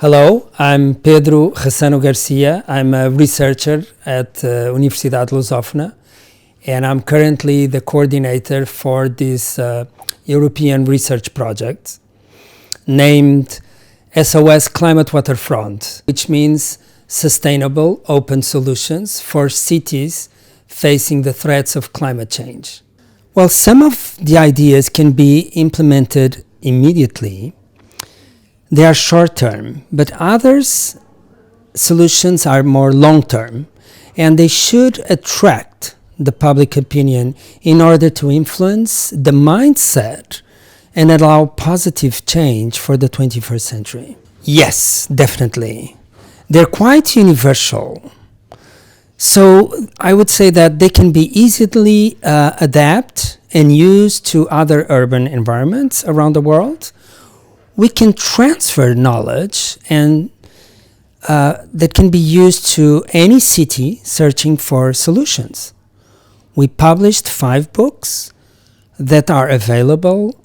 Hello, I'm Pedro Rassano Garcia. I'm a researcher at Universidade Lusófona, and I'm currently the coordinator for this European research project named SOS Climate Waterfront, which means sustainable open solutions for cities facing the threats of climate change. Well, some of the ideas can be implemented immediately. They are short-term, but others solutions are more long-term, and they should attract the public opinion in order to influence the mindset and allow positive change for the 21st century. Yes, definitely. They're quite universal. So I would say that they can be easily adapted and used to other urban environments around the world. We can transfer knowledge and that can be used to any city searching for solutions. We published 5 books that are available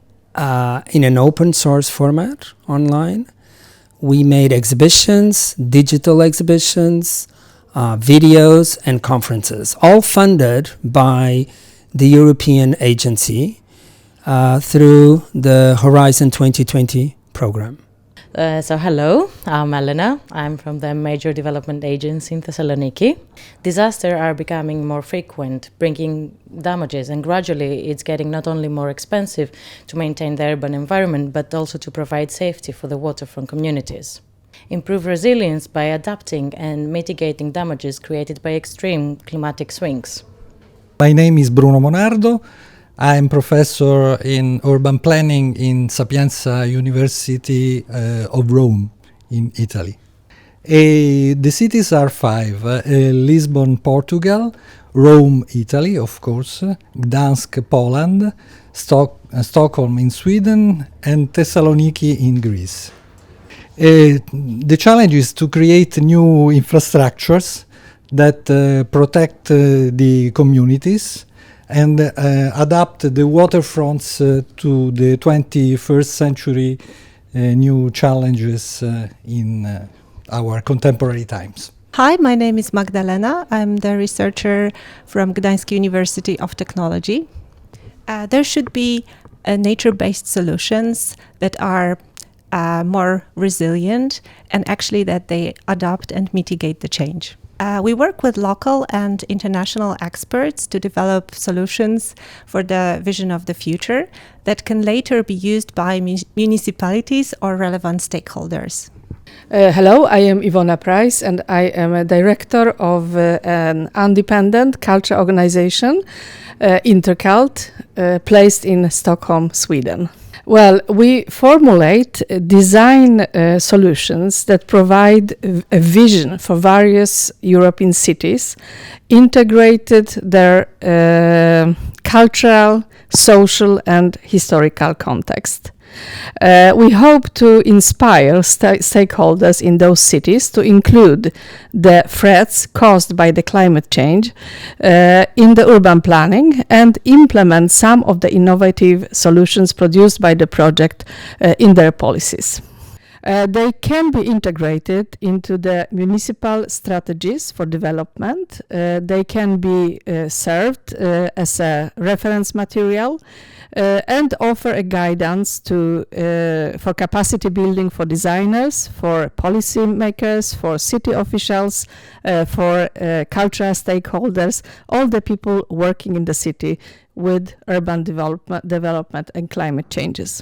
in an open source format online. We made exhibitions, digital exhibitions, videos and conferences, all funded by the European agency through the Horizon 2020 program. So hello, I'm Elena. I'm from the Major Development Agency in Thessaloniki. Disasters are becoming more frequent, bringing damages, and gradually it's getting not only more expensive to maintain the urban environment, but also to provide safety for the waterfront communities. Improve resilience by adapting and mitigating damages created by extreme climatic swings. My name is Bruno Monardo. I'm professor in urban planning in Sapienza University of Rome in Italy. The cities are 5, Lisbon, Portugal, Rome, Italy, of course, Gdansk, Poland, Stockholm in Sweden, and Thessaloniki in Greece. The challenge is to create new infrastructures that protect the communities and adapt the waterfronts to the 21st century new challenges in our contemporary times. Hi, my name is Magdalena. I'm the researcher from Gdańsk University of Technology. There should be nature-based solutions that are more resilient and actually that they adapt and mitigate the change. We work with local and international experts to develop solutions for the vision of the future that can later be used by municipalities or relevant stakeholders. Hello, I am Ivona Price and I am a director of an independent culture organization, Intercult, placed in Stockholm, Sweden. Well, we formulate design solutions that provide a vision for various European cities, integrated their cultural, social and historical context. We hope to inspire stakeholders in those cities to include the threats caused by the climate change in the urban planning and implement some of the innovative solutions produced by the project in their policies. They can be integrated into the municipal strategies for development. They can be served as a reference material and offer a guidance for capacity building for designers, for policy makers, for city officials, for cultural stakeholders, all the people working in the city with urban development and climate changes.